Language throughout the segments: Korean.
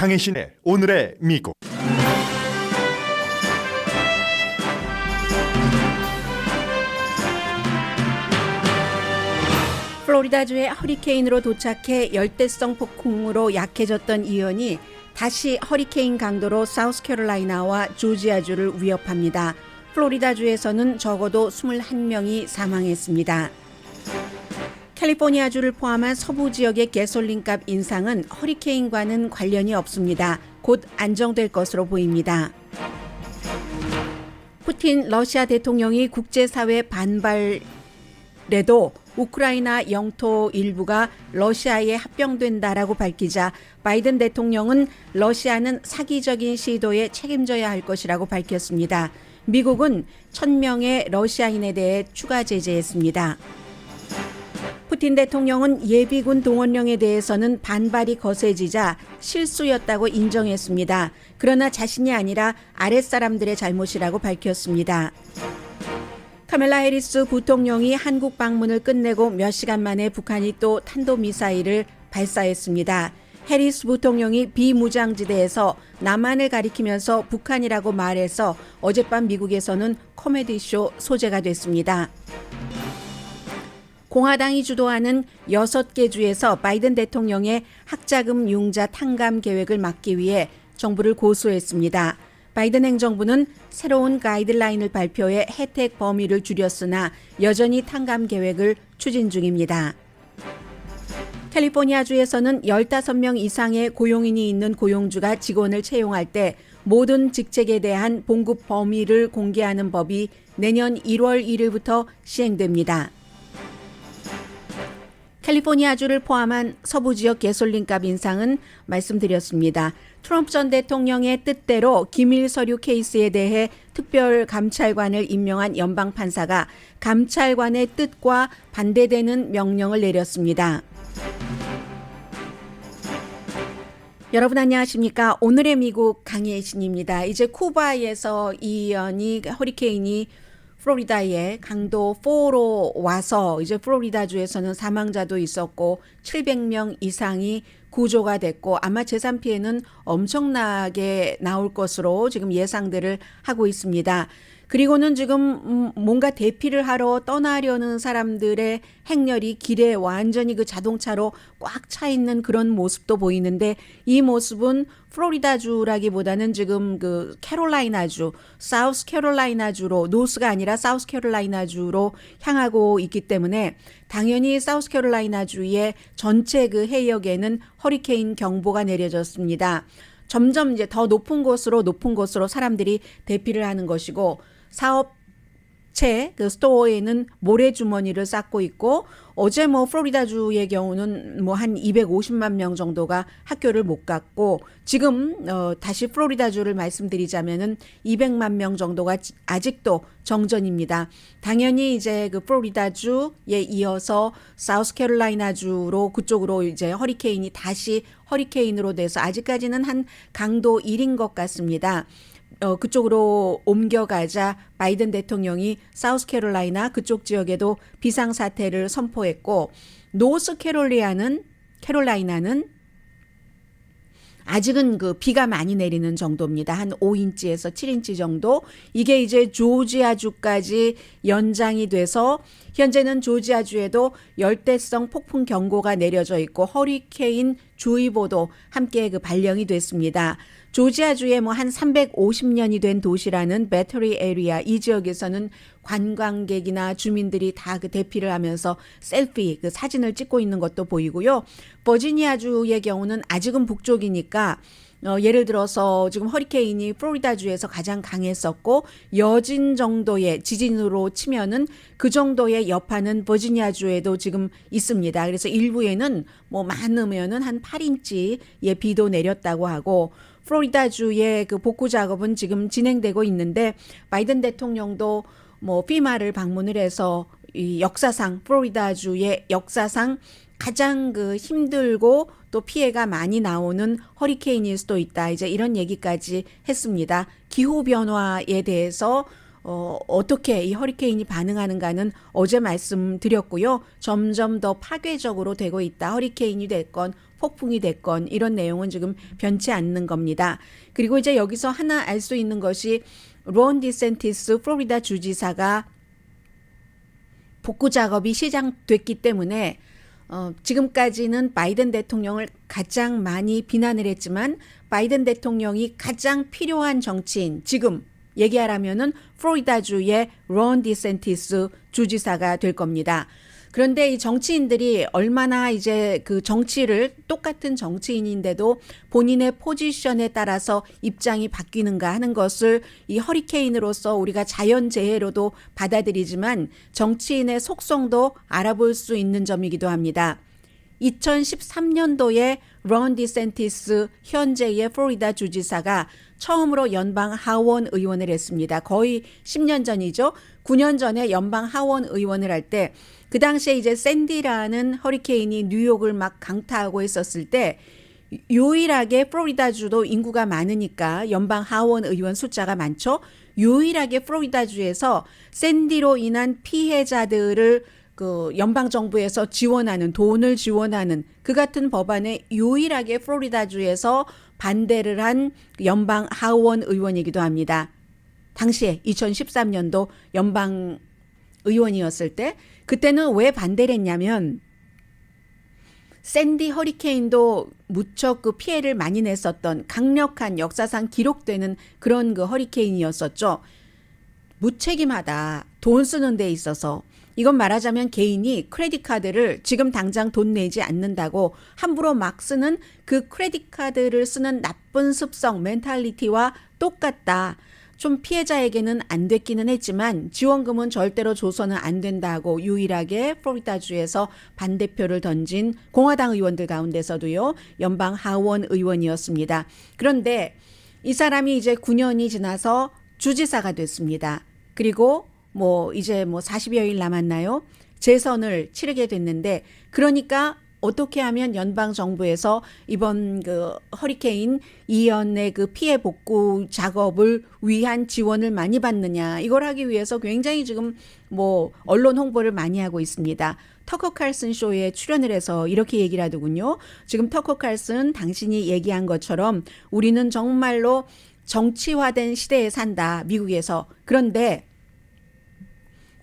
강혜신의 오늘의 미국. 플로리다주에 허리케인으로 도착해 열대성 폭풍으로 약해졌던 이언이 다시 허리케인 강도로 사우스캐롤라이나와 조지아주를 위협합니다. 플로리다주에서는 적어도 21명이 사망했습니다. 캘리포니아주를 포함한 서부 지역의 가솔린값 인상은 허리케인과는 관련이 없습니다. 곧 안정될 것으로 보입니다. 푸틴 러시아 대통령이 국제사회 반발에도 우크라이나 영토 일부가 러시아에 합병된다라고 밝히자 바이든 대통령은 러시아는 사기적인 시도에 책임져야 할 것이라고 밝혔습니다. 미국은 1,000명의 러시아인에 대해 추가 제재했습니다. 푸틴 대통령은 예비군 동원령에 대해서는 반발이 거세지자 실수였다고 인정했습니다. 그러나 자신이 아니라 아랫사람들의 잘못이라고 밝혔습니다. 카멜라 해리스 부통령이 한국 방문을 끝내고 몇 시간 만에 북한이 또 탄도미사일을 발사했습니다. 해리스 부통령이 비무장지대에서 남한을 가리키면서 북한이라고 말해서 어젯밤 미국에서는 코미디쇼 소재가 됐습니다. 공화당이 주도하는 6개 주에서 바이든 대통령의 학자금 융자 탕감 계획을 막기 위해 정부를 고소했습니다. 바이든 행정부는 새로운 가이드라인을 발표해 혜택 범위를 줄였으나 여전히 탕감 계획을 추진 중입니다. 캘리포니아주에서는 15명 이상의 고용인이 있는 고용주가 직원을 채용할 때 모든 직책에 대한 봉급 범위를 공개하는 법이 내년 1월 1일부터 시행됩니다. 캘리포니아주를 포함한 서부 지역 가솔린값 인상은 말씀드렸습니다. 트럼프 전 대통령의 뜻대로 기밀 서류 케이스에 대해 특별 감찰관을 임명한 연방 판사가 감찰관의 뜻과 반대되는 명령을 내렸습니다. 여러분 안녕하십니까? 오늘의 미국 강혜신입니다. 이제 쿠바에서 이언이 허리케인이 플로리다에 강도 4로 와서 이제 플로리다주에서는 사망자도 있었고 700명 이상이 구조가 됐고 아마 재산 피해는 엄청나게 나올 것으로 지금 예상들을 하고 있습니다. 그리고는 지금 뭔가 대피를 하러 떠나려는 사람들의 행렬이 길에 완전히 그 자동차로 꽉 차 있는 그런 모습도 보이는데 이 모습은 플로리다주라기보다는 지금 그 캐롤라이나주, 사우스캐롤라이나주로 노스가 아니라 사우스캐롤라이나주로 향하고 있기 때문에 당연히 사우스캐롤라이나주의 전체 그 해역에는 허리케인 경보가 내려졌습니다. 점점 이제 더 높은 곳으로 사람들이 대피를 하는 것이고 사업체 그 스토어에는 모래주머니를 쌓고 있고 어제 플로리다주의 경우는 한 250만 명 정도가 학교를 못 갔고 지금 다시 플로리다주를 말씀드리자면은 200만 명 정도가 아직도 정전입니다. 당연히 이제 그 플로리다주에 이어서 사우스캐롤라이나주로 그쪽으로 이제 허리케인이 다시 허리케인으로 돼서 아직까지는 한 강도 1인 것 같습니다. 그쪽으로 옮겨가자 바이든 대통령이 사우스캐롤라이나 그쪽 지역에도 비상사태를 선포했고 캐롤라이나는 아직은 그 비가 많이 내리는 정도입니다. 한 5인치에서 7인치 정도. 이게 이제 조지아주까지 연장이 돼서 현재는 조지아주에도 열대성 폭풍 경고가 내려져 있고 허리케인 주의보도 함께 그 발령이 됐습니다. 조지아주에 한 350년이 된 도시라는 배터리 에리아 이 지역에서는 관광객이나 주민들이 다 그 대피를 하면서 셀피 그 사진을 찍고 있는 것도 보이고요. 버지니아주의 경우는 아직은 북쪽이니까 예를 들어서 지금 허리케인이 플로리다주에서 가장 강했었고 여진 정도의 지진으로 치면은 그 정도의 여파는 버지니아주에도 지금 있습니다. 그래서 일부에는 많으면은 한 8인치의 비도 내렸다고 하고 플로리다주의 그 복구 작업은 지금 진행되고 있는데 바이든 대통령도 피마를 방문을 해서 이 역사상 플로리다주의 역사상 가장 그 힘들고 또 피해가 많이 나오는 허리케인일 수도 있다. 이제 이런 얘기까지 했습니다. 기후 변화에 대해서 어떻게 이 허리케인이 반응하는가는 어제 말씀드렸고요. 점점 더 파괴적으로 되고 있다. 허리케인이 됐건 폭풍이 됐건 이런 내용은 지금 변치 않는 겁니다. 그리고 이제 여기서 하나 알 수 있는 것이 론 디센티스 플로리다 주지사가 복구 작업이 시작됐기 때문에 지금까지는 바이든 대통령을 가장 많이 비난을 했지만 바이든 대통령이 가장 필요한 정치인 지금 얘기하라면은 플로리다주의 론 디센티스 주지사가 될 겁니다. 그런데 이 정치인들이 얼마나 이제 그 정치를 똑같은 정치인인데도 본인의 포지션에 따라서 입장이 바뀌는가 하는 것을 이 허리케인으로서 우리가 자연재해로도 받아들이지만 정치인의 속성도 알아볼 수 있는 점이기도 합니다. 2013년도에 론 디센티스 현재의 플로리다 주지사가 처음으로 연방 하원 의원을 했습니다. 거의 10년 전이죠. 9년 전에 연방 하원 의원을 할 때 그 당시에 이제 샌디라는 허리케인이 뉴욕을 막 강타하고 있었을 때 유일하게 플로리다주도 인구가 많으니까 연방 하원 의원 숫자가 많죠. 유일하게 플로리다주에서 샌디로 인한 피해자들을 그 연방 정부에서 지원하는 돈을 지원하는 그 같은 법안에 유일하게 플로리다주에서 반대를 한 연방 하원 의원이기도 합니다. 당시에 2013년도 연방 의원이었을 때 그때는 왜 반대를 했냐면 샌디 허리케인도 무척 그 피해를 많이 냈었던 강력한 역사상 기록되는 그런 그 허리케인이었었죠. 무책임하다. 돈 쓰는 데 있어서. 이건 말하자면 개인이 크레딧 카드를 지금 당장 돈 내지 않는다고 함부로 막 쓰는 그 크레딧 카드를 쓰는 나쁜 습성, 멘탈리티와 똑같다. 좀 피해자에게는 안 됐기는 했지만 지원금은 절대로 줘서는 안 된다고 유일하게 플로리다주에서 반대표를 던진 공화당 의원들 가운데서도요. 연방 하원 의원이었습니다. 그런데 이 사람이 이제 9년이 지나서 주지사가 됐습니다. 그리고 이제 40여일 남았나요? 재선을 치르게 됐는데 그러니까 어떻게 하면 연방 정부에서 이번 그 허리케인 이연의 그 피해 복구 작업을 위한 지원을 많이 받느냐 이걸 하기 위해서 굉장히 지금 언론 홍보를 많이 하고 있습니다. 터커 칼슨 쇼에 출연을 해서 이렇게 얘기를 하더군요. 지금 터커 칼슨 당신이 얘기한 것처럼 우리는 정말로 정치화된 시대에 산다 미국에서. 그런데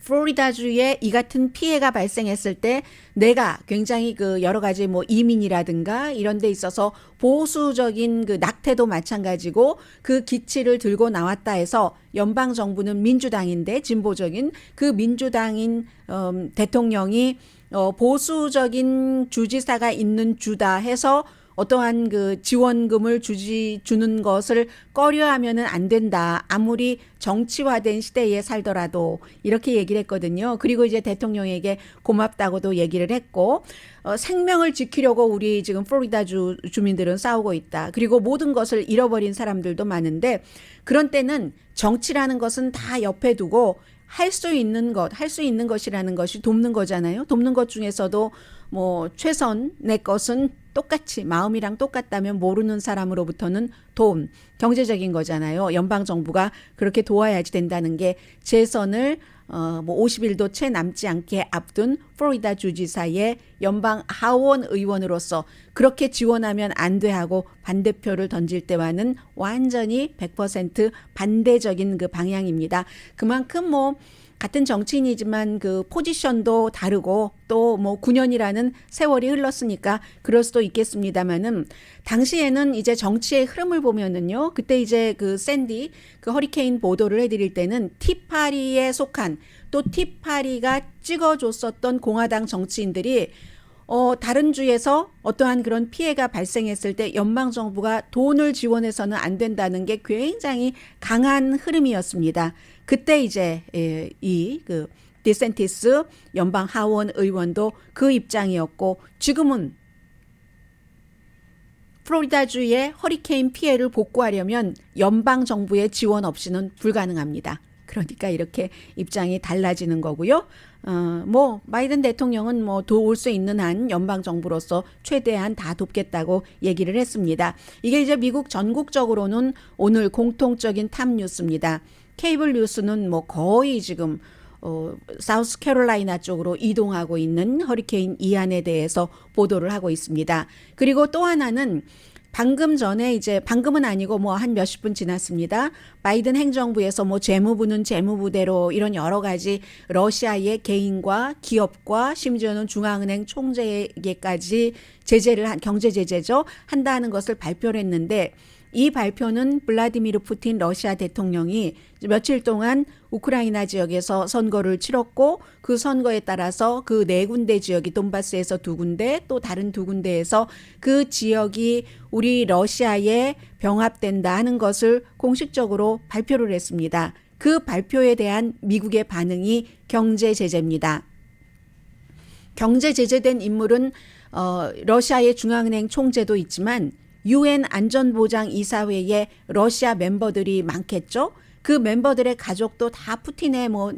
플로리다주에 이 같은 피해가 발생했을 때 내가 굉장히 그 여러 가지 이민이라든가 이런 데 있어서 보수적인 그 낙태도 마찬가지고 그 기치를 들고 나왔다 해서 연방 정부는 민주당인데 진보적인 그 민주당인 대통령이 보수적인 주지사가 있는 주다 해서 어떠한 그 지원금을 주는 것을 꺼려하면은 안 된다. 아무리 정치화된 시대에 살더라도 이렇게 얘기를 했거든요. 그리고 이제 대통령에게 고맙다고도 얘기를 했고 생명을 지키려고 우리 지금 플로리다주 주민들은 싸우고 있다. 그리고 모든 것을 잃어버린 사람들도 많은데 그런 때는 정치라는 것은 다 옆에 두고 할 수 있는 것이라는 것이 돕는 거잖아요. 돕는 것 중에서도 최선 내 것은 똑같이 마음이랑 똑같다면 모르는 사람으로부터는 도움, 경제적인 거잖아요. 연방 정부가 그렇게 도와야지 된다는 게 재선을 50일도 채 남지 않게 앞둔 플로리다 주지사의 연방 하원 의원으로서 그렇게 지원하면 안 돼 하고 반대표를 던질 때와는 완전히 100% 반대적인 그 방향입니다. 그만큼 같은 정치인이지만 그 포지션도 다르고 또 9년이라는 세월이 흘렀으니까 그럴 수도 있겠습니다만은 당시에는 이제 정치의 흐름을 보면은요. 그때 이제 그 샌디 그 허리케인 보도를 해드릴 때는 티파리에 속한 또 티파리가 찍어줬었던 공화당 정치인들이 다른 주에서 어떠한 그런 피해가 발생했을 때 연방 정부가 돈을 지원해서는 안 된다는 게 굉장히 강한 흐름이었습니다. 그때 이제 이 그 디센티스 연방 하원 의원도 그 입장이었고 지금은 플로리다주의 허리케인 피해를 복구하려면 연방 정부의 지원 없이는 불가능합니다. 그러니까 이렇게 입장이 달라지는 거고요. 바이든 대통령은 도울 수 있는 한 연방 정부로서 최대한 다 돕겠다고 얘기를 했습니다. 이게 이제 미국 전국적으로는 오늘 공통적인 탑 뉴스입니다. 케이블 뉴스는 뭐 거의 지금 사우스캐롤라이나 쪽으로 이동하고 있는 허리케인 이안에 대해서 보도를 하고 있습니다. 그리고 또 하나는 방금 전에 이제 방금은 아니고 뭐 한 몇십 분 지났습니다. 바이든 행정부에서 뭐 재무부는 재무부대로 이런 여러 가지 러시아의 개인과 기업과 심지어는 중앙은행 총재에게까지 제재를 경제 제재죠. 한다는 것을 발표를 했는데 이 발표는 블라디미르 푸틴 러시아 대통령이 며칠 동안 우크라이나 지역에서 선거를 치렀고 그 선거에 따라서 그 네 군데 지역이 돈바스에서 두 군데 또 다른 두 군데에서 그 지역이 우리 러시아에 병합된다 하는 것을 공식적으로 발표를 했습니다. 그 발표에 대한 미국의 반응이 경제 제재입니다. 경제 제재된 인물은 러시아의 중앙은행 총재도 있지만 UN 안전보장이사회에 러시아 멤버들이 많겠죠. 그 멤버들의 가족도 다 푸틴의 뭐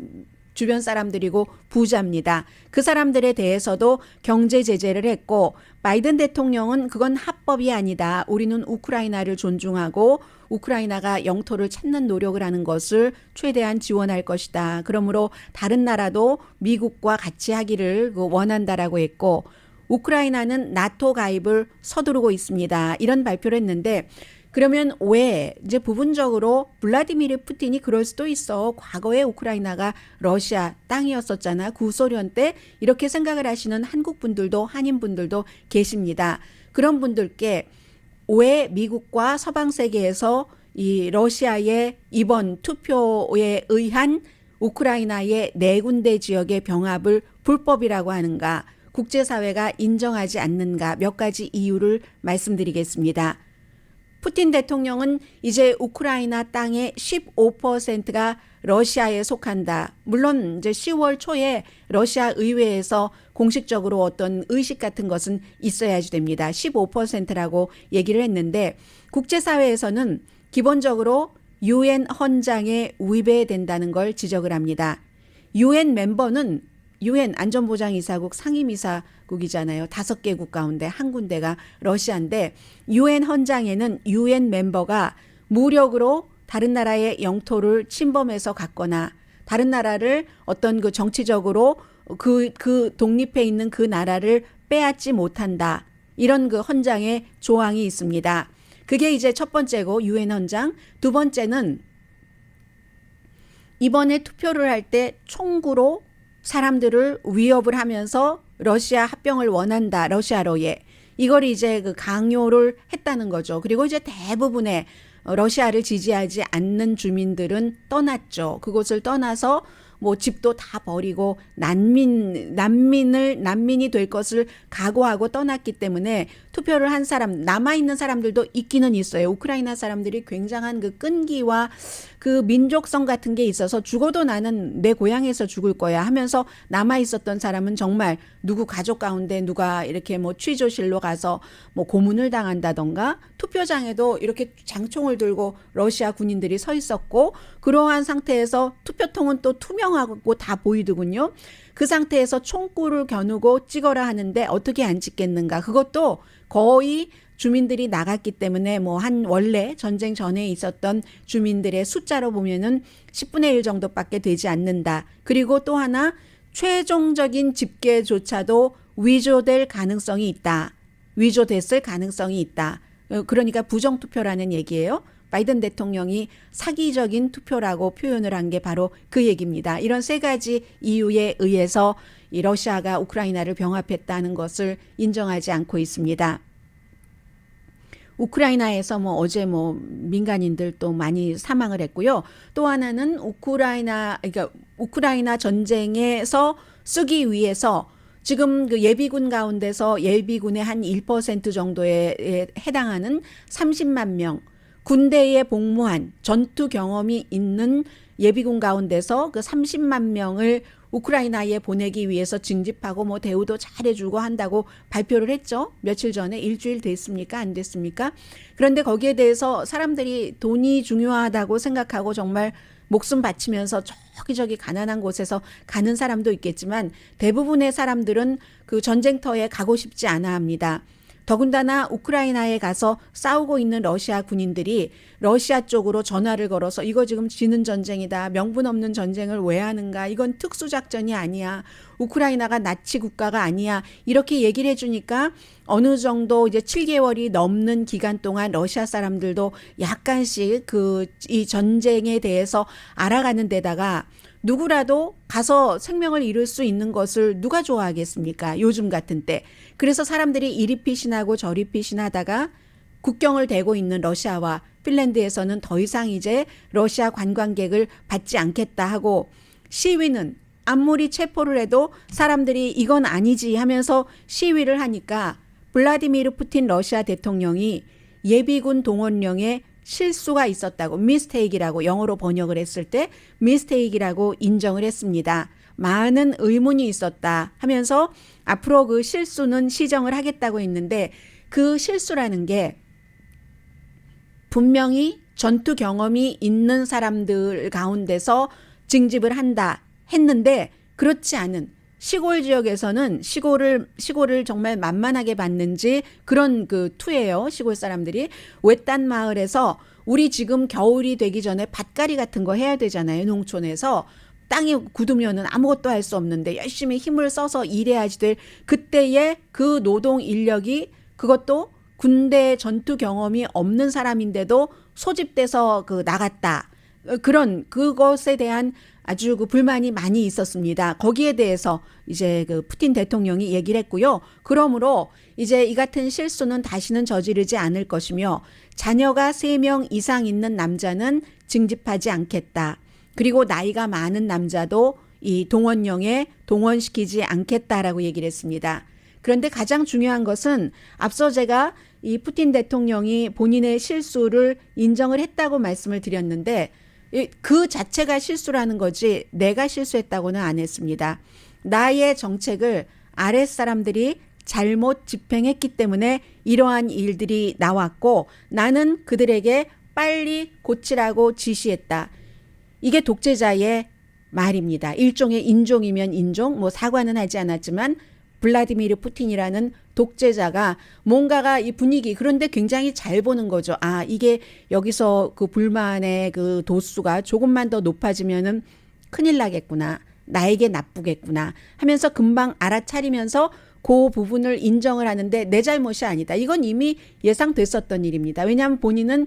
주변 사람들이고 부자입니다. 그 사람들에 대해서도 경제 제재를 했고 바이든 대통령은 그건 합법이 아니다. 우리는 우크라이나를 존중하고 우크라이나가 영토를 찾는 노력을 하는 것을 최대한 지원할 것이다. 그러므로 다른 나라도 미국과 같이 하기를 원한다라고 했고 우크라이나는 나토 가입을 서두르고 있습니다. 이런 발표를 했는데 그러면 왜 이제 부분적으로 블라디미르 푸틴이 그럴 수도 있어. 과거에 우크라이나가 러시아 땅이었었잖아. 구소련 때 이렇게 생각을 하시는 한국 분들도 한인 분들도 계십니다. 그런 분들께 왜 미국과 서방 세계에서 이 러시아의 이번 투표에 의한 우크라이나의 네 군데 지역의 병합을 불법이라고 하는가? 국제사회가 인정하지 않는가 몇 가지 이유를 말씀드리겠습니다. 푸틴 대통령은 이제 우크라이나 땅의 15%가 러시아에 속한다. 물론 이제 10월 초에 러시아 의회에서 공식적으로 어떤 의식 같은 것은 있어야지 됩니다. 15%라고 얘기를 했는데 국제사회에서는 기본적으로 UN 헌장에 위배된다는 걸 지적을 합니다. UN 멤버는 UN 안전보장이사국 상임이사국이잖아요. 5개국 가운데 한 군데가 러시아인데 UN 헌장에는 UN 멤버가 무력으로 다른 나라의 영토를 침범해서 갔거나 다른 나라를 어떤 그 정치적으로 그 독립해 있는 그 나라를 빼앗지 못한다. 이런 그 헌장의 조항이 있습니다. 그게 이제 첫 번째고 UN 헌장. 두 번째는 이번에 투표를 할 때 총구로 사람들을 위협을 하면서 러시아 합병을 원한다. 러시아로에. 이걸 이제 그 강요를 했다는 거죠. 그리고 이제 대부분의 러시아를 지지하지 않는 주민들은 떠났죠. 그곳을 떠나서 뭐 집도 다 버리고 난민이 될 것을 각오하고 떠났기 때문에 투표를 한 사람, 남아있는 사람들도 있기는 있어요. 우크라이나 사람들이 굉장한 그 끈기와 그 민족성 같은 게 있어서 죽어도 나는 내 고향에서 죽을 거야 하면서 남아있었던 사람은 정말 누구 가족 가운데 누가 이렇게 뭐 취조실로 가서 뭐 고문을 당한다던가 투표장에도 이렇게 장총을 들고 러시아 군인들이 서 있었고 그러한 상태에서 투표통은 또 투명하고 다 보이더군요. 그 상태에서 총구를 겨누고 찍어라 하는데 어떻게 안 찍겠는가. 그것도 거의 주민들이 나갔기 때문에 뭐 원래 전쟁 전에 있었던 주민들의 숫자로 보면은 10분의 1 정도밖에 되지 않는다. 그리고 또 하나 최종적인 집계조차도 위조될 가능성이 있다. 위조됐을 가능성이 있다. 그러니까 부정투표라는 얘기예요. 바이든 대통령이 사기적인 투표라고 표현을 한 게 바로 그 얘기입니다. 이런 세 가지 이유에 의해서 이 러시아가 우크라이나를 병합했다는 것을 인정하지 않고 있습니다. 우크라이나에서 뭐 어제 뭐 민간인들 또 많이 사망을 했고요. 또 하나는 그러니까 우크라이나 전쟁에서 쓰기 위해서 지금 그 예비군 가운데서 예비군의 한 1% 정도에 해당하는 30만 명 군대에 복무한 전투 경험이 있는 예비군 가운데서 그 30만 명을 우크라이나에 보내기 위해서 징집하고 뭐 대우도 잘해주고 한다고 발표를 했죠. 며칠 전에 일주일 됐습니까? 안 됐습니까? 그런데 거기에 대해서 사람들이 돈이 중요하다고 생각하고 정말 목숨 바치면서 저기저기 가난한 곳에서 가는 사람도 있겠지만 대부분의 사람들은 그 전쟁터에 가고 싶지 않아 합니다. 더군다나 우크라이나에 가서 싸우고 있는 러시아 군인들이 러시아 쪽으로 전화를 걸어서 이거 지금 지는 전쟁이다. 명분 없는 전쟁을 왜 하는가. 이건 특수작전이 아니야. 우크라이나가 나치 국가가 아니야. 이렇게 얘기를 해주니까 어느 정도 이제 7개월이 넘는 기간 동안 러시아 사람들도 약간씩 이 전쟁에 대해서 알아가는 데다가 누구라도 가서 생명을 잃을 수 있는 것을 누가 좋아하겠습니까? 요즘 같은 때. 그래서 사람들이 이리 피신하고 저리 피신하다가 국경을 대고 있는 러시아와 핀란드에서는 더 이상 이제 러시아 관광객을 받지 않겠다 하고 시위는 아무리 체포를 해도 사람들이 이건 아니지 하면서 시위를 하니까 블라디미르 푸틴 러시아 대통령이 예비군 동원령에 실수가 있었다고 미스테이크라고 영어로 번역을 했을 때 미스테이크라고 인정을 했습니다. 많은 의문이 있었다 하면서 앞으로 그 실수는 시정을 하겠다고 했는데 그 실수라는 게 분명히 전투 경험이 있는 사람들 가운데서 징집을 한다 했는데 그렇지 않은 시골 지역에서는 시골을 정말 만만하게 봤는지 그런 그 투예요. 시골 사람들이 외딴 마을에서 우리 지금 겨울이 되기 전에 밭갈이 같은 거 해야 되잖아요. 농촌에서 땅이 굳으면은 아무것도 할 수 없는데 열심히 힘을 써서 일해야지 될 그때의 그 노동 인력이 그것도 군대 전투 경험이 없는 사람인데도 소집돼서 나갔다. 그런 그것에 대한 아주 불만이 많이 있었습니다. 거기에 대해서 이제 푸틴 대통령이 얘기를 했고요. 그러므로 이제 이 같은 실수는 다시는 저지르지 않을 것이며 자녀가 3명 이상 있는 남자는 징집하지 않겠다. 그리고 나이가 많은 남자도 이 동원령에 동원시키지 않겠다라고 얘기를 했습니다. 그런데 가장 중요한 것은 앞서 제가 이 푸틴 대통령이 본인의 실수를 인정을 했다고 말씀을 드렸는데 그 자체가 실수라는 거지 내가 실수했다고는 안 했습니다. 나의 정책을 아랫사람들이 잘못 집행했기 때문에 이러한 일들이 나왔고 나는 그들에게 빨리 고치라고 지시했다. 이게 독재자의 말입니다. 일종의 인종이면 인종, 사과는 하지 않았지만 블라디미르 푸틴이라는 독재자가 뭔가가 이 분위기 그런데 굉장히 잘 보는 거죠. 아, 이게 여기서 그 불만의 그 도수가 조금만 더 높아지면은 큰일 나겠구나. 나에게 나쁘겠구나 하면서 금방 알아차리면서 그 부분을 인정을 하는데 내 잘못이 아니다. 이건 이미 예상됐었던 일입니다. 왜냐하면 본인은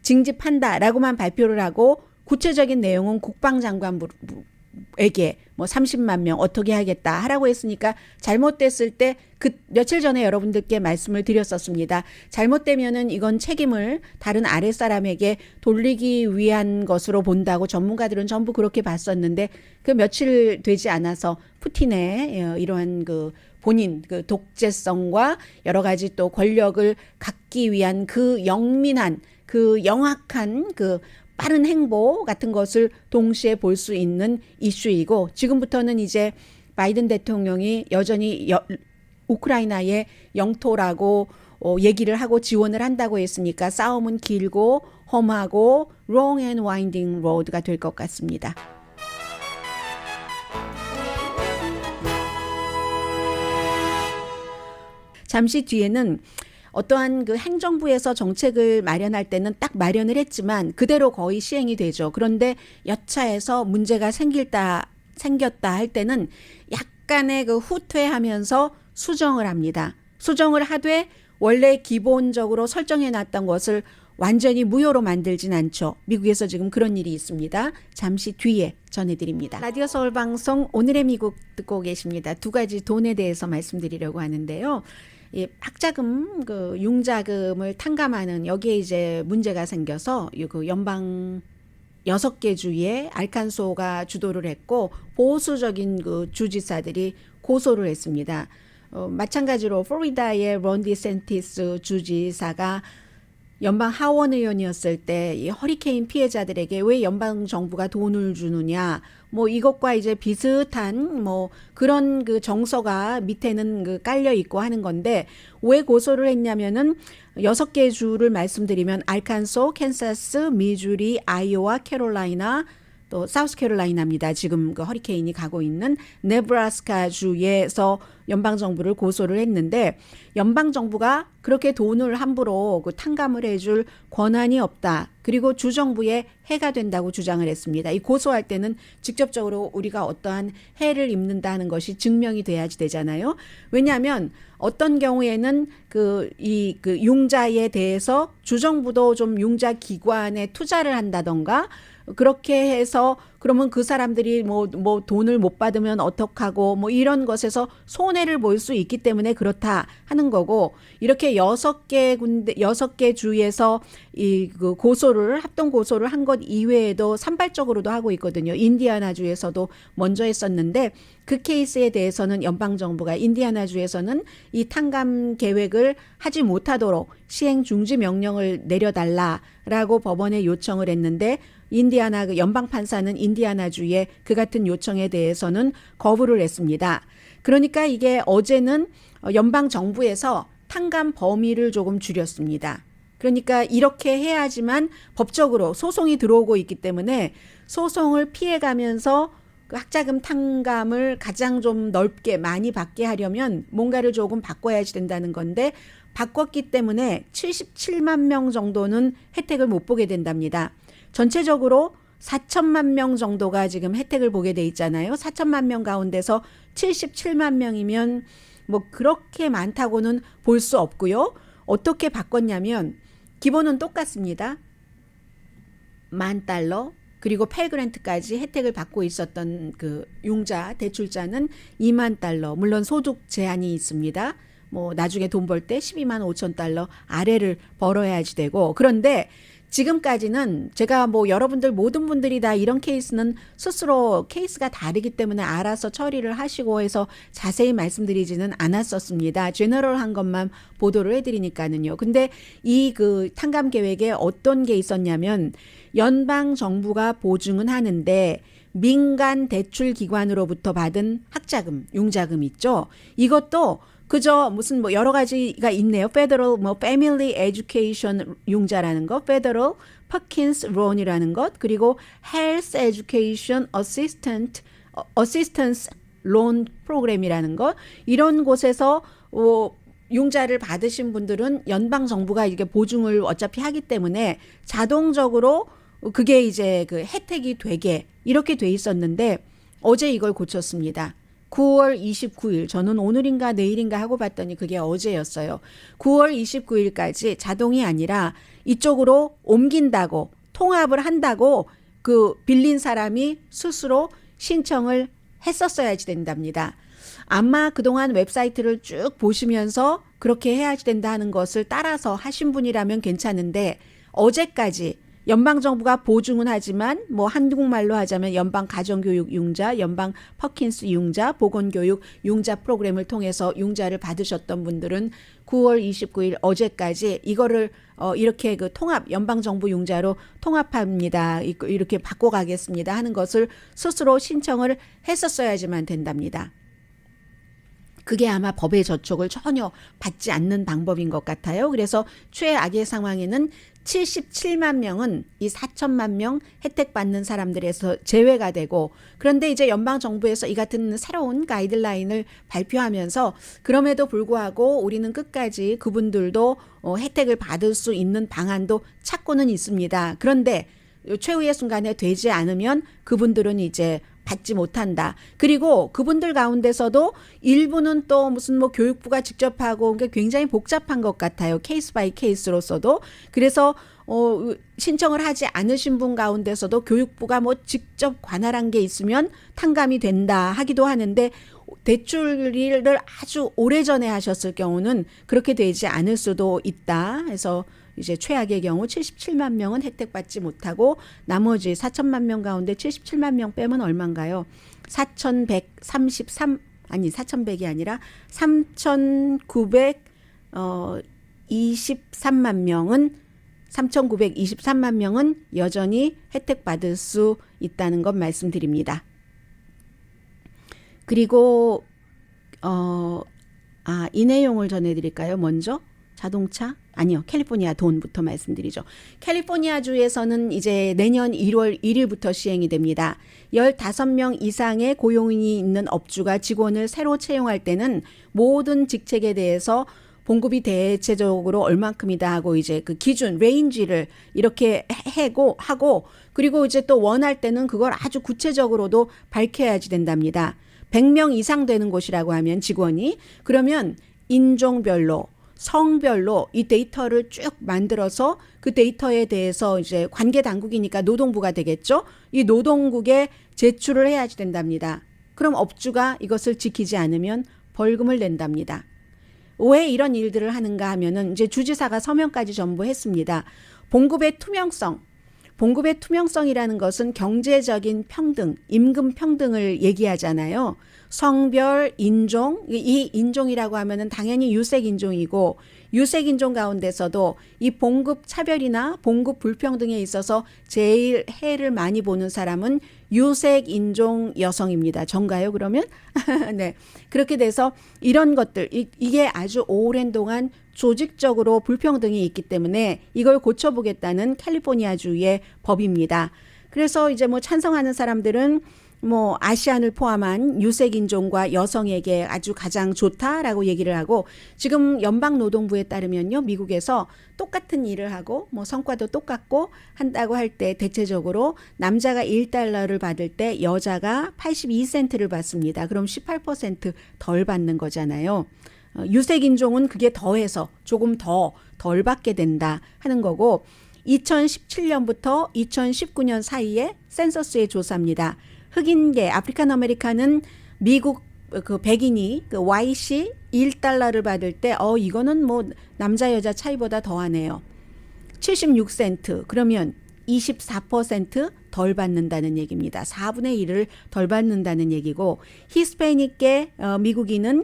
징집한다라고만 발표를 하고 구체적인 내용은 국방장관에게 30만 명 어떻게 하겠다 하라고 했으니까 잘못됐을 때 며칠 전에 여러분들께 말씀을 드렸었습니다. 잘못되면은 이건 책임을 다른 아랫사람에게 돌리기 위한 것으로 본다고 전문가들은 전부 그렇게 봤었는데 그 며칠 되지 않아서 푸틴의 이러한 본인 독재성과 여러 가지 또 권력을 갖기 위한 영민한 영악한 빠른 행보 같은 것을 동시에 볼 수 있는 이슈이고 지금부터는 이제 바이든 대통령이 여전히 우크라이나의 영토라고 얘기를 하고 지원을 한다고 했으니까 싸움은 길고 험하고 long and winding road가 될 것 같습니다. 잠시 뒤에는 어떠한 행정부에서 정책을 마련할 때는 딱 마련을 했지만 그대로 거의 시행이 되죠. 그런데 여차해서 문제가 생겼다 할 때는 약간의 후퇴하면서 수정을 합니다. 수정을 하되 원래 기본적으로 설정해 놨던 것을 완전히 무효로 만들진 않죠. 미국에서 지금 그런 일이 있습니다. 잠시 뒤에 전해드립니다. 라디오 서울 방송 오늘의 미국 듣고 계십니다. 2가지 돈에 대해서 말씀드리려고 하는데요. 이 학자금, 융자금을 탕감하는 여기에 이제 문제가 생겨서 연방 6개 주에 알칸소가 주도를 했고 보수적인 주지사들이 고소를 했습니다. 마찬가지로 플로리다의 론 디센티스 주지사가 연방 하원 의원이었을 때 이 허리케인 피해자들에게 왜 연방 정부가 돈을 주느냐, 이것과 이제 비슷한 그런 정서가 밑에는 깔려 있고 하는 건데 왜 고소를 했냐면은 6개 주를 말씀드리면 알칸소, 캔사스, 미주리, 아이오와, 캐롤라이나, 또 사우스캐롤라이나입니다. 지금 그 허리케인이 가고 있는 네브라스카 주에서 연방 정부를 고소를 했는데 연방 정부가 그렇게 돈을 함부로 그 탕감을 해줄 권한이 없다. 그리고 주 정부에 해가 된다고 주장을 했습니다. 이 고소할 때는 직접적으로 우리가 어떠한 해를 입는다는 것이 증명이 돼야지 되잖아요. 왜냐하면 어떤 경우에는 그 융자에 대해서 주정부도 좀 융자 기관에 투자를 한다던가 그렇게 해서 그러면 그 사람들이 뭐 돈을 못 받으면 어떡하고 뭐 이런 것에서 손해를 볼 수 있기 때문에 그렇다 하는 거고 이렇게 6개 주에서 그 고소를 합동 고소를 한 것 이외에도 산발적으로도 하고 있거든요. 인디아나 주에서도 먼저 했었는데 그 케이스에 대해서는 연방 정부가 인디아나 주에서는 이 탕감 계획을 하지 못하도록 시행 중지 명령을 내려달라라고 법원에 요청을 했는데 인디아나 그 연방 판사는 인디아나주의 그 같은 요청에 대해서는 거부를 했습니다. 그러니까 이게 어제는 연방 정부에서 탕감 범위를 조금 줄였습니다. 그러니까 이렇게 해야지만 법적으로 소송이 들어오고 있기 때문에 소송을 피해가면서 그 학자금 탕감을 가장 좀 넓게 많이 받게 하려면 뭔가를 조금 바꿔야지 된다는 건데 바꿨기 때문에 77만 명 정도는 혜택을 못 보게 된답니다. 전체적으로 4천만 명 정도가 지금 혜택을 보게 돼 있잖아요. 4천만 명 가운데서 77만 명이면 뭐 그렇게 많다고는 볼 수 없고요. 어떻게 바꿨냐면 기본은 똑같습니다. $10,000 그리고 펠그랜트까지 혜택을 받고 있었던 그 융자 대출자는 $20,000 물론 소득 제한이 있습니다. 뭐 나중에 돈 벌 때 $125,000 아래를 벌어야지 되고 그런데 지금까지는 제가 뭐 여러분들 모든 분들이 다 이런 케이스는 스스로 케이스가 다르기 때문에 알아서 처리를 하시고 해서 자세히 말씀드리지는 않았었습니다. 제너럴한 것만 보도를 해드리니까는요. 근데 이 그 탕감 계획에 어떤 게 있었냐면 연방 정부가 보증은 하는데 민간 대출 기관으로부터 받은 학자금, 융자금 있죠. 이것도 그저 무슨 뭐 여러 가지가 있네요. Federal 뭐 Family Education 융자라는 것, Federal Perkins Loan이라는 것, 그리고 Health Education Assistance Loan Program이라는 것, 이런 곳에서 융자를 받으신 분들은 연방 정부가 이게 보증을 어차피 하기 때문에 자동적으로 그게 이제 그 혜택이 되게 이렇게 돼 있었는데 어제 이걸 고쳤습니다. 9월 29일 저는 오늘인가 내일인가 하고 봤더니 그게 어제였어요. 9월 29일까지 자동이 아니라 이쪽으로 옮긴다고 통합을 한다고 그 빌린 사람이 스스로 신청을 했었어야지 된답니다. 아마 그동안 웹사이트를 쭉 보시면서 그렇게 해야지 된다 하는 것을 따라서 하신 분이라면 괜찮은데 어제까지 연방정부가 보증은 하지만 뭐 한국말로 하자면 연방 가정교육 융자, 연방 퍼킨스 융자, 보건교육 융자 프로그램을 통해서 융자를 받으셨던 분들은 9월 29일 어제까지 이거를 이렇게 그 통합 연방정부 융자로 통합합니다. 이렇게 바꿔가겠습니다 하는 것을 스스로 신청을 했었어야지만 된답니다. 그게 아마 법의 저촉을 전혀 받지 않는 방법인 것 같아요. 그래서 최악의 상황에는 77만 명은 이 4천만 명 혜택 받는 사람들에서 제외가 되고 그런데 이제 연방정부에서 이 같은 새로운 가이드라인을 발표하면서 그럼에도 불구하고 우리는 끝까지 그분들도 혜택을 받을 수 있는 방안도 찾고는 있습니다. 그런데 최후의 순간에 되지 않으면 그분들은 이제 받지 못한다. 그리고 그분들 가운데서도 일부는 또 무슨 뭐 교육부가 직접 하고 그러니까 굉장히 복잡한 것 같아요. 케이스 바이 케이스로서도. 그래서 신청을 하지 않으신 분 가운데서도 교육부가 뭐 직접 관할한 게 있으면 탕감이 된다 하기도 하는데 대출을 아주 오래전에 하셨을 경우는 그렇게 되지 않을 수도 있다. 해서 이제 최악의 경우 77만 명은 혜택받지 못하고 나머지 4천만 명 가운데 77만 명 빼면 얼마인가요? 4,133 아니라 3,923만 명은 3,923만 명은 여전히 혜택받을 수 있다는 것 말씀드립니다. 그리고 이 내용을 전해드릴까요? 먼저 자동차? 아니요. 캘리포니아 돈부터 말씀드리죠. 캘리포니아주에서는 이제 내년 1월 1일부터 시행이 됩니다. 15명 이상의 고용인이 있는 업주가 직원을 새로 채용할 때는 모든 직책에 대해서 봉급이 대체적으로 얼만큼이다 하고 이제 그 기준 레인지를 이렇게 하고 그리고 이제 또 원할 때는 그걸 아주 구체적으로도 밝혀야지 된답니다. 100명 이상 되는 곳이라고 하면 직원이 그러면 인종별로 성별로 이 데이터를 쭉 만들어서 그 데이터에 대해서 이제 관계 당국이니까 노동부가 되겠죠. 이 노동국에 제출을 해야지 된답니다. 그럼 업주가 이것을 지키지 않으면 벌금을 낸답니다. 왜 이런 일들을 하는가 하면은 이제 주지사가 서명까지 전부 했습니다. 봉급의 투명성. 봉급의 투명성이라는 것은 경제적인 평등, 임금 평등을 얘기하잖아요. 성별, 인종, 이 인종이라고 하면은 당연히 유색 인종이고 유색 인종 가운데서도 이 봉급 차별이나 봉급 불평등에 있어서 제일 해를 많이 보는 사람은 유색 인종 여성입니다. 전가요, 그러면? 네. 그렇게 돼서 이런 것들, 이게 아주 오랜 동안 조직적으로 불평등이 있기 때문에 이걸 고쳐보겠다는 캘리포니아주의 법입니다. 그래서 이제 뭐 찬성하는 사람들은 뭐 아시안을 포함한 유색 인종과 여성에게 아주 가장 좋다라고 얘기를 하고 지금 연방노동부에 따르면요. 미국에서 똑같은 일을 하고 뭐 성과도 똑같고 한다고 할 때 대체적으로 남자가 1달러를 받을 때 여자가 82센트를 받습니다. 그럼 18%덜 받는 거잖아요. 유색 인종은 그게 더해서 조금 더 덜 받게 된다 하는 거고 2017년부터 2019년 사이에 센서스의 조사입니다. 흑인계 아프리칸 아메리칸은 미국 그 백인이 그 YC 1달러를 받을 때 이거는 뭐 남자 여자 차이보다 더하네요. 76센트 그러면 24%덜 받는다는 얘기입니다. 4분의 1을 덜 받는다는 얘기고 히스패닉계 미국인은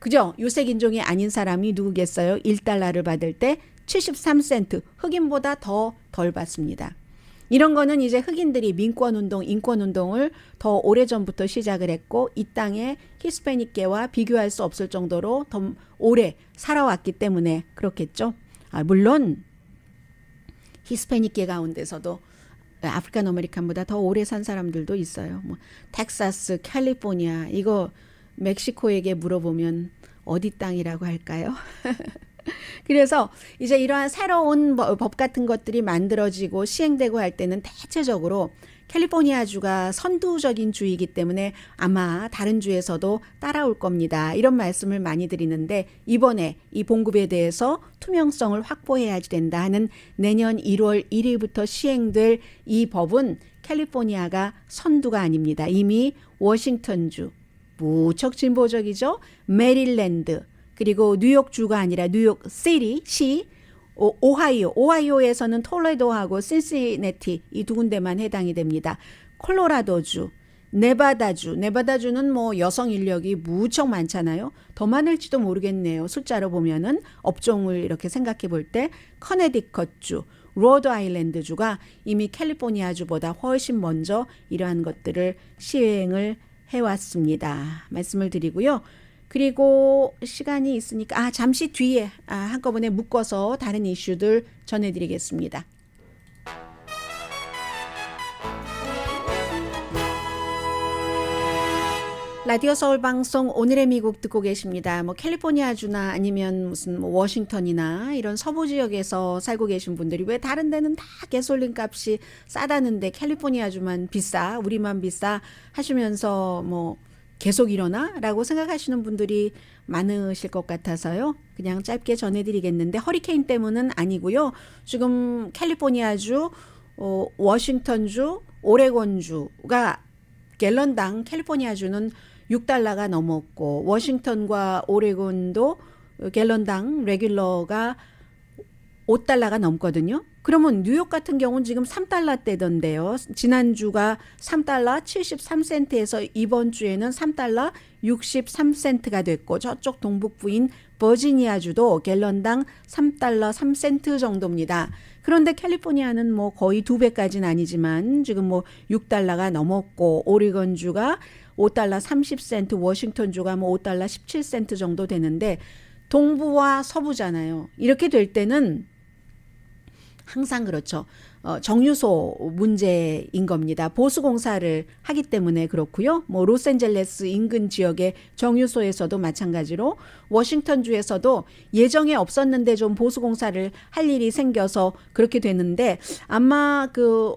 그죠? 유색 인종이 아닌 사람이 누구겠어요? 1달러를 받을 때 73센트 흑인보다 더 덜 받습니다. 이런 거는 이제 흑인들이 민권운동, 인권운동을 더 오래전부터 시작을 했고 이 땅에 히스패닉계와 비교할 수 없을 정도로 더 오래 살아왔기 때문에 그렇겠죠. 물론 히스패닉계 가운데서도 아프리칸 아메리칸보다 더 오래 산 사람들도 있어요. 뭐 텍사스, 캘리포니아 이거 멕시코에게 물어보면 어디 땅이라고 할까요? 그래서 이제 이러한 새로운 법 같은 것들이 만들어지고 시행되고 할 때는 대체적으로 캘리포니아주가 선두적인 주이기 때문에 아마 다른 주에서도 따라올 겁니다. 이런 말씀을 많이 드리는데 이번에 이 봉급에 대해서 투명성을 확보해야지 된다 하는 내년 1월 1일부터 시행될 이 법은 캘리포니아가 선두가 아닙니다. 이미 워싱턴주 무척 진보적이죠. 메릴랜드 그리고 뉴욕주가 아니라 뉴욕시티, 시, 오하이오에서는 톨레도하고 신시내티 이 두 군데만 해당이 됩니다. 콜로라도주, 네바다주는 뭐 여성 인력이 무척 많잖아요. 더 많을지도 모르겠네요. 숫자로 보면은 업종을 이렇게 생각해 볼 때 커네디컷주, 로드아일랜드주가 이미 캘리포니아주보다 훨씬 먼저 이러한 것들을 시행을 해왔습니다. 말씀을 드리고요. 그리고 시간이 있으니까 잠시 뒤에 한꺼번에 묶어서 다른 이슈들 전해드리겠습니다. 라디오 서울 방송 오늘의 미국 듣고 계십니다. 뭐 캘리포니아주나 아니면 무슨 뭐 워싱턴이나 이런 서부 지역에서 살고 계신 분들이 왜 다른 데는 다 가솔린 값이 싸다는데 캘리포니아주만 비싸, 우리만 비싸 하시면서 뭐 계속 이러나? 라고 생각하시는 분들이 많으실 것 같아서요. 그냥 짧게 전해드리겠는데 허리케인 때문은 아니고요. 지금 캘리포니아주, 워싱턴주, 오레곤주가 갤런당 캘리포니아주는 6달러가 넘었고 워싱턴과 오레곤도 갤런당 레귤러가 5달러가 넘거든요. 그러면 뉴욕 같은 경우는 지금 3달러대던데요. 지난주가 3달러 73센트에서 이번 주에는 3달러 63센트가 됐고 저쪽 동북부인 버지니아주도 갤런당 3달러 3센트 정도입니다. 그런데 캘리포니아는 뭐 거의 2배까지는 아니지만 지금 뭐 6달러가 넘었고 오리건주가 5달러 30센트, 워싱턴주가 뭐 5달러 17센트 정도 되는데 동부와 서부잖아요. 이렇게 될 때는 항상 그렇죠. 정유소 문제인 겁니다. 보수공사를 하기 때문에 그렇고요. 뭐 로스앤젤레스 인근 지역의 정유소에서도 마찬가지로 워싱턴주에서도 예정에 없었는데 좀 보수공사를 할 일이 생겨서 그렇게 되는데 아마 그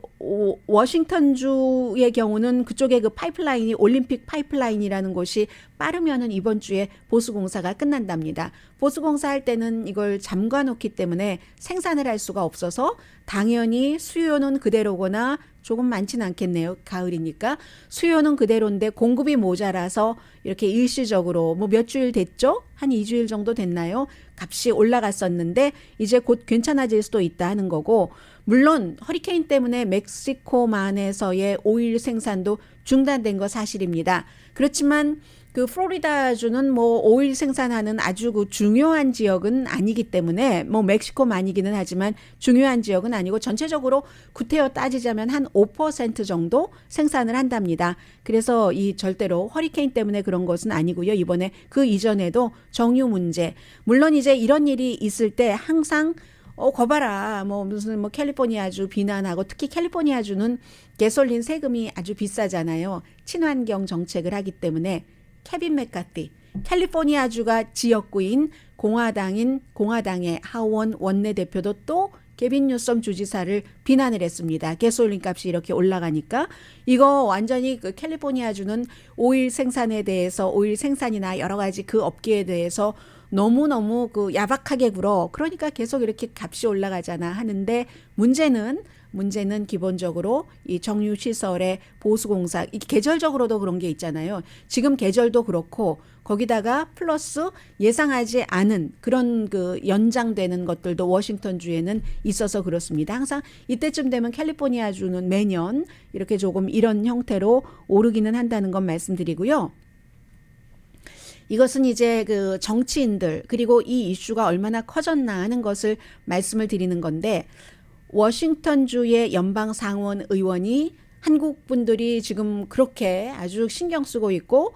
워싱턴주의 경우는 그쪽에 그 파이프라인이 올림픽 파이프라인이라는 곳이 빠르면은 이번 주에 보수공사가 끝난답니다. 보수공사 할 때는 이걸 잠가 놓기 때문에 생산을 할 수가 없어서 당연히 수요는 그대로거나 조금 많지는 않겠네요. 가을이니까. 수요는 그대로인데 공급이 모자라서 이렇게 일시적으로 뭐 몇 주일 됐죠? 한 2주일 정도 됐나요? 값이 올라갔었는데 이제 곧 괜찮아질 수도 있다 하는 거고, 물론 허리케인 때문에 멕시코만에서의 오일 생산도 중단된 거 사실입니다. 그렇지만 그 플로리다주는 뭐 오일 생산하는 아주 그 중요한 지역은 아니기 때문에 뭐 멕시코만이기는 하지만 중요한 지역은 아니고 전체적으로 구태여 따지자면 한 5% 정도 생산을 한답니다. 그래서 이 절대로 허리케인 때문에 그런 것은 아니고요. 이번에 그 이전에도 정유 문제, 물론 이제 이런 일이 있을 때 항상 거봐라 뭐 무슨 뭐 캘리포니아주 비난하고, 특히 캘리포니아주는 가솔린 세금이 아주 비싸잖아요. 친환경 정책을 하기 때문에. 케빈 맥카티, 캘리포니아주가 지역구인 공화당의 하원 원내대표도 또 게빈 뉴섬 주지사를 비난을 했습니다. 가솔린 값이 이렇게 올라가니까 이거 완전히 그 캘리포니아주는 오일 생산에 대해서, 오일 생산이나 여러 가지 그 업계에 대해서 너무너무 그 야박하게 굴어. 그러니까 계속 이렇게 값이 올라가잖아 하는데, 문제는 기본적으로 이 정유시설의 보수공사, 계절적으로도 그런 게 있잖아요. 지금 계절도 그렇고 거기다가 플러스 예상하지 않은 그런 그 연장되는 것들도 워싱턴주에는 있어서 그렇습니다. 항상 이때쯤 되면 캘리포니아주는 매년 이렇게 조금 이런 형태로 오르기는 한다는 건 말씀드리고요. 이것은 이제 그 정치인들, 그리고 이 이슈가 얼마나 커졌나 하는 것을 말씀을 드리는 건데, 워싱턴주의 연방 상원 의원이 한국 분들이 지금 그렇게 아주 신경 쓰고 있고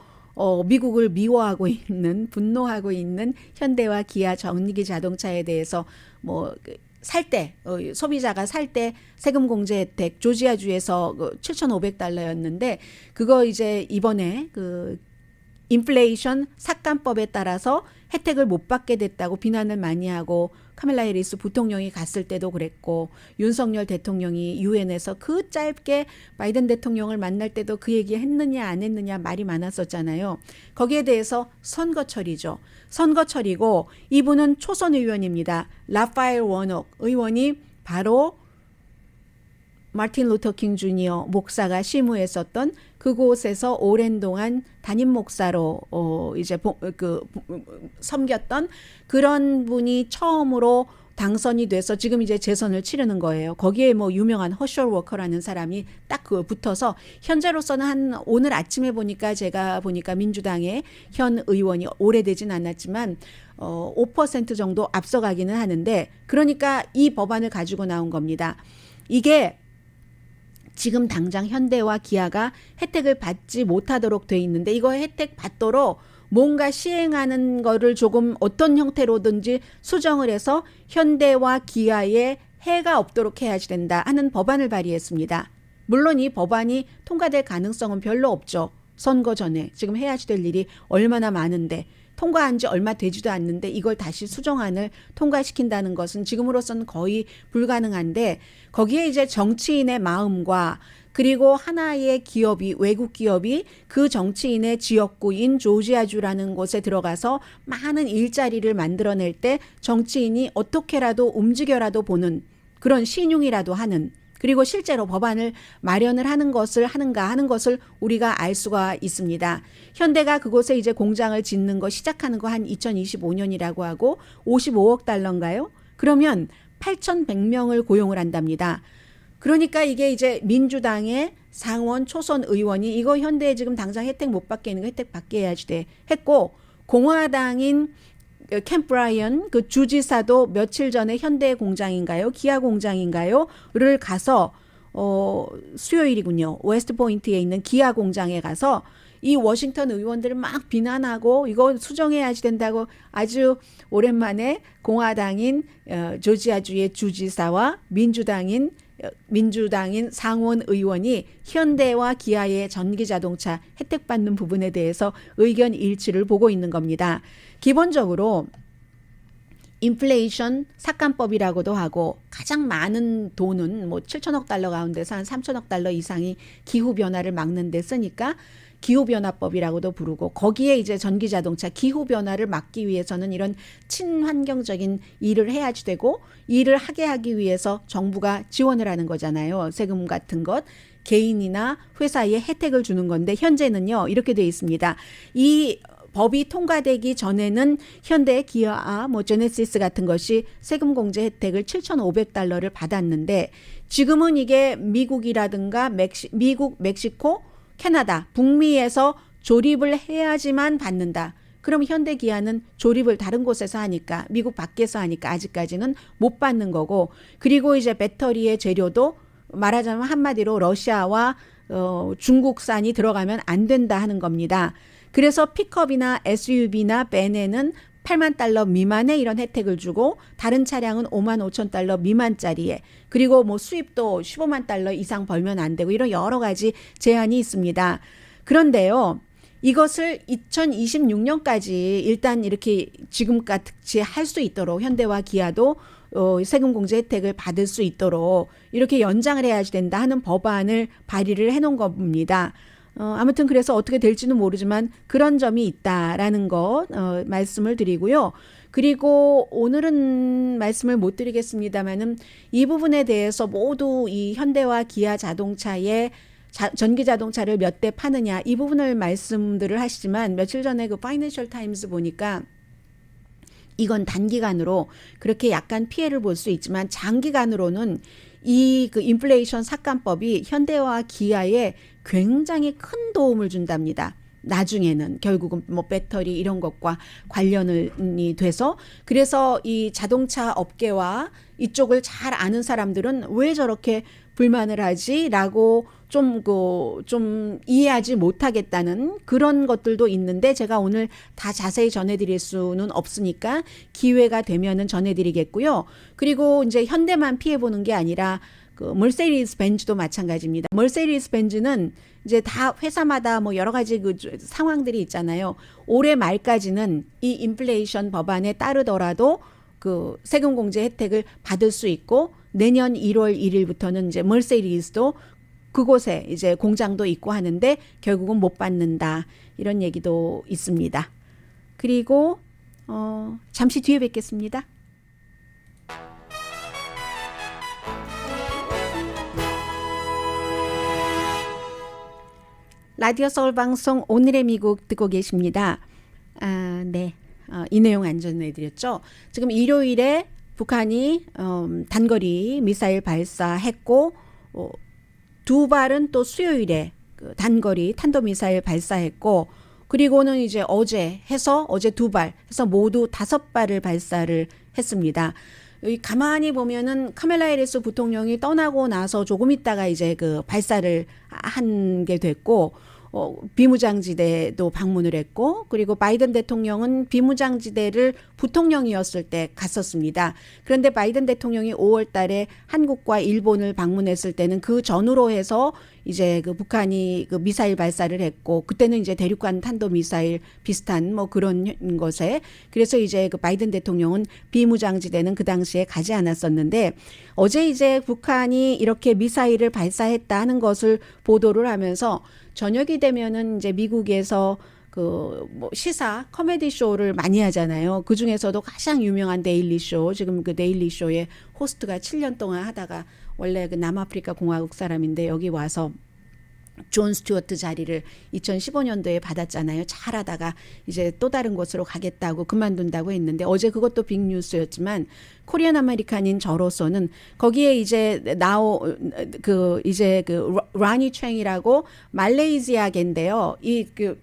미국을 미워하고 있는, 분노하고 있는 현대와 기아, 전기 자동차에 대해서 뭐 살 때, 소비자가 살 때 세금 공제 혜택, 조지아주에서 $7,500였는데 그거 이제 이번에 그 인플레이션 삭감법에 따라서 혜택을 못 받게 됐다고 비난을 많이 하고, 카밀라 해리스 부통령이 갔을 때도 그랬고, 윤석열 대통령이 유엔에서 그 짧게 바이든 대통령을 만날 때도 그 얘기 했느냐 안 했느냐 말이 많았었잖아요. 거기에 대해서 선거철이죠. 선거철이고 이분은 초선 의원입니다. 라파엘 워녹 의원이 바로 마틴 루터 킹 주니어 목사가 심우했었던 그곳에서 오랜 동안 담임 목사로 이제 섬겼던 그런 분이 처음으로 당선이 돼서 지금 이제 재선을 치르는 거예요. 거기에 뭐 유명한 허셜 워커라는 사람이 딱 그 붙어서, 현재로서는 오늘 아침에 제가 보니까 민주당의 현 의원이 오래되진 않았지만 5% 정도 앞서가기는 하는데, 그러니까 이 법안을 가지고 나온 겁니다. 이게 지금 당장 현대와 기아가 혜택을 받지 못하도록 돼 있는데, 이거 혜택 받도록 뭔가 시행하는 거를 조금 어떤 형태로든지 수정을 해서 현대와 기아에 해가 없도록 해야지 된다 하는 법안을 발의했습니다. 물론 이 법안이 통과될 가능성은 별로 없죠. 선거 전에 지금 해야지 될 일이 얼마나 많은데, 통과한 지 얼마 되지도 않는데 이걸 다시 수정안을 통과시킨다는 것은 지금으로서는 거의 불가능한데, 거기에 이제 정치인의 마음과 그리고 하나의 기업이, 외국 기업이 그 정치인의 지역구인 조지아주라는 곳에 들어가서 많은 일자리를 만들어낼 때 정치인이 어떻게라도 움직여라도 보는, 그런 신용이라도 하는, 그리고 실제로 법안을 마련을 하는 것을 하는가 하는 것을 우리가 알 수가 있습니다. 현대가 그곳에 이제 공장을 짓는 거, 시작하는 거 한 2025년이라고 하고 $55억 달러인가요? 그러면 8,100명을 고용을 한답니다. 그러니까 이게 이제 민주당의 상원 초선 의원이 이거 현대에 지금 당장 혜택 못 받게 있는 거 혜택 받게 해야지 돼 했고, 공화당인 캠 브라이언 그 주지사도 며칠 전에 현대 공장인가요? 기아 공장인가요?를 가서 수요일이군요. 웨스트 포인트에 있는 기아 공장에 가서 이 워싱턴 의원들을 막 비난하고 이거 수정해야지 된다고 아주 오랜만에 공화당인 조지아주의 주지사와 민주당인 상원 의원이 현대와 기아의 전기자동차 혜택받는 부분에 대해서 의견 일치를 보고 있는 겁니다. 기본적으로 인플레이션 삭감법이라고도 하고 가장 많은 돈은 뭐 7천억 달러 가운데서 한 3천억 달러 이상이 기후변화를 막는 데 쓰니까 기후변화법이라고도 부르고 거기에 이제 전기자동차 기후변화를 막기 위해서는 이런 친환경적인 일을 해야지 되고 일을 하게 하기 위해서 정부가 지원을 하는 거잖아요. 세금 같은 것. 개인이나 회사에 혜택을 주는 건데 현재는요. 이렇게 돼 있습니다. 이 법이 통과되기 전에는 현대, 기아, 뭐 제네시스 같은 것이 세금 공제 혜택을 7,500달러를 받았는데 지금은 이게 미국이라든가 미국, 멕시코, 캐나다, 북미에서 조립을 해야지만 받는다. 그럼 현대 기아는 조립을 다른 곳에서 하니까 미국 밖에서 하니까 아직까지는 못 받는 거고 그리고 이제 배터리의 재료도 말하자면 한마디로 러시아와 중국산이 들어가면 안 된다 하는 겁니다. 그래서 픽업이나 SUV나 밴에는 8만 달러 미만의 이런 혜택을 주고 다른 차량은 5만 5천 달러 미만짜리에 그리고 뭐 수입도 15만 달러 이상 벌면 안 되고 이런 여러 가지 제한이 있습니다. 그런데요. 이것을 2026년까지 일단 이렇게 지금같이 할 수 있도록 현대와 기아도 세금 공제 혜택을 받을 수 있도록 이렇게 연장을 해야지 된다 하는 법안을 발의를 해놓은 겁니다. 아무튼 그래서 어떻게 될지는 모르지만 그런 점이 있다라는 거 말씀을 드리고요. 그리고 오늘은 말씀을 못 드리겠습니다만은 이 부분에 대해서 모두 이 현대와 기아 자동차의 전기 자동차를 몇 대 파느냐 이 부분을 말씀들을 하시지만 며칠 전에 그 파이낸셜 타임스 보니까 이건 단기간으로 그렇게 약간 피해를 볼 수 있지만 장기간으로는 이 그 인플레이션 삭감법이 현대와 기아에 굉장히 큰 도움을 준답니다. 나중에는 결국은 뭐 배터리 이런 것과 관련이 돼서 그래서 이 자동차 업계와 이쪽을 잘 아는 사람들은 왜 저렇게 불만을 하지라고 좀 이해하지 못하겠다는 그런 것들도 있는데 제가 오늘 다 자세히 전해드릴 수는 없으니까 기회가 되면은 전해드리겠고요. 그리고 이제 현대만 피해보는 게 아니라 그 멀세디스 벤츠도 마찬가지입니다. 멀세디스 벤츠는 이제 다 회사마다 뭐 여러 가지 그 상황들이 있잖아요. 올해 말까지는 이 인플레이션 법안에 따르더라도 그 세금 공제 혜택을 받을 수 있고 내년 1월 1일부터는 이제 멀세디스도 그곳에 이제 공장도 있고 하는데 결국은 못 받는다. 이런 얘기도 있습니다. 그리고 잠시 뒤에 뵙겠습니다. 라디오 서울 방송 오늘의 미국 듣고 계십니다. 네. 이 내용 안 전해드렸죠. 지금 일요일에 북한이 단거리 미사일 발사했고 두 발은 또 수요일에 그 단거리 탄도미사일 발사했고 그리고는 이제 어제 두 발 해서 모두 5발을 발사를 했습니다. 가만히 보면은 카멜라 해리스 부통령이 떠나고 나서 조금 있다가 이제 그 발사를 한 게 됐고 비무장지대도 방문을 했고 그리고 바이든 대통령은 비무장지대를 부통령이었을 때 갔었습니다. 그런데 바이든 대통령이 5월 달에 한국과 일본을 방문했을 때는 그 전후로 해서 이제 그 북한이 그 미사일 발사를 했고 그때는 이제 대륙간 탄도미사일 비슷한 뭐 그런 것에 그래서 이제 그 바이든 대통령은 비무장지대는 그 당시에 가지 않았었는데 어제 이제 북한이 이렇게 미사일을 발사했다 하는 것을 보도를 하면서 저녁이 되면은 이제 미국에서 그 뭐 시사 코미디 쇼를 많이 하잖아요. 그 중에서도 가장 유명한 데일리 쇼 지금 그 데일리 쇼의 호스트가 7년 동안 하다가 원래 그 남아프리카 공화국 사람인데 여기 와서 존 스튜어트 자리를 2015년도에 받았잖아요. 잘하다가 이제 또 다른 곳으로 가겠다고 그만둔다고 했는데 어제 그것도 빅뉴스였지만 코리안 아메리칸인 저로서는 거기에 이제 이제 그 라니 챙이라고 말레이시아계인데요. 이 그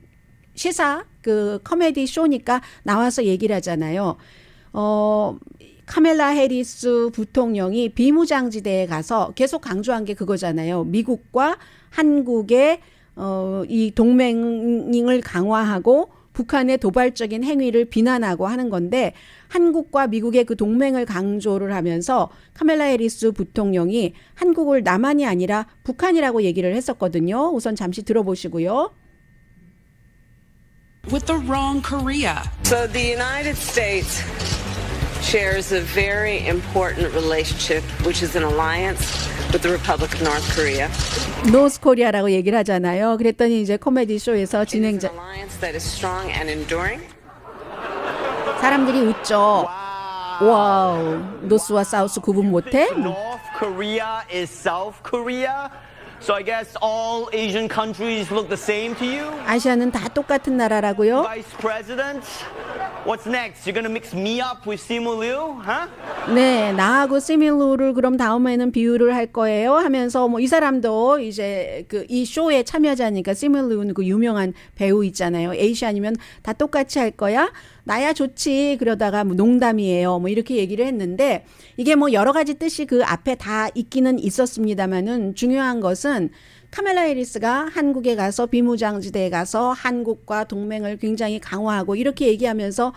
시사 그 코미디 쇼니까 나와서 얘기를 하잖아요. 카멜라 해리스 부통령이 비무장지대에 가서 계속 강조한 게 그거잖아요. 미국과 한국의 이 동맹을 강화하고 북한의 도발적인 행위를 비난하고 하는 건데 한국과 미국의 그 동맹을 강조를 하면서 카멜라 해리스 부통령이 한국을 남한이 아니라 북한이라고 얘기를 했었거든요. 우선 잠시 들어보시고요. With the wrong Korea. So the United States shares a very important relationship, which is an alliance with the Republic of North Korea. 노스 코리아라고 얘기를 하잖아요. 그랬더니 이제 코미디 쇼에서 It is 진행자 an alliance that is strong and enduring. 사람들이 웃죠. 와우, 노스와 사우스 구분 못해? North Korea is South Korea. So I guess all Asian countries look the same to you? 아시아는 다 똑같은 나라라고요? Vice President? What's next? You're gonna mix me up with Simu Liu? Huh? 네, 나하고 시밀루를 그럼 다음에는 비유를 할 거예요 하면서 뭐 이 사람도 이제 그 이 쇼의 참여자니까 시밀루는 그 유명한 배우 있잖아요. 에이시안이면 다 똑같이 할 거야? 나야 좋지. 그러다가 뭐 농담이에요. 뭐 이렇게 얘기를 했는데 이게 뭐 여러 가지 뜻이 그 앞에 다 있기는 있었습니다만은 중요한 것은 카멜라 해리스가 한국에 가서 비무장지대에 가서 한국과 동맹을 굉장히 강화하고 이렇게 얘기하면서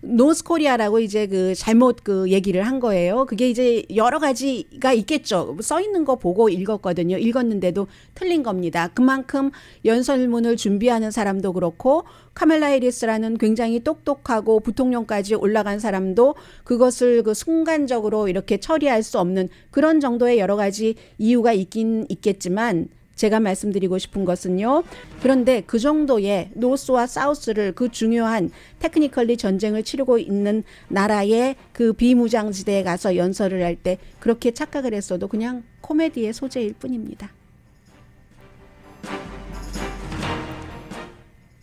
노스 코리아라고 이제 그 잘못 그 얘기를 한 거예요. 그게 이제 여러 가지가 있겠죠. 써 있는 거 보고 읽었거든요. 읽었는데도 틀린 겁니다. 그만큼 연설문을 준비하는 사람도 그렇고 카멜라 해리스라는 굉장히 똑똑하고 부통령까지 올라간 사람도 그것을 그 순간적으로 이렇게 처리할 수 없는 그런 정도의 여러 가지 이유가 있긴 있겠지만 제가 말씀드리고 싶은 것은요. 그런데 그 정도의 노스와 사우스를 그 중요한 테크니컬리 전쟁을 치르고 있는 나라의 그 비무장지대에 가서 연설을 할 때 그렇게 착각을 했어도 그냥 코미디의 소재일 뿐입니다.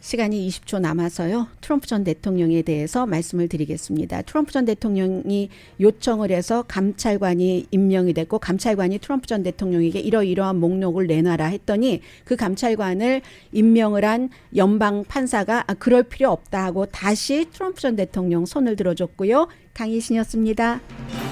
시간이 20초 남아서요. 트럼프 전 대통령에 대해서 말씀을 드리겠습니다. 트럼프 전 대통령이 요청을 해서 감찰관이 임명이 됐고 감찰관이 트럼프 전 대통령에게 이러이러한 목록을 내놔라 했더니 그 감찰관을 임명을 한 연방 판사가 그럴 필요 없다 하고 다시 트럼프 전 대통령 손을 들어줬고요. 강희신이었습니다.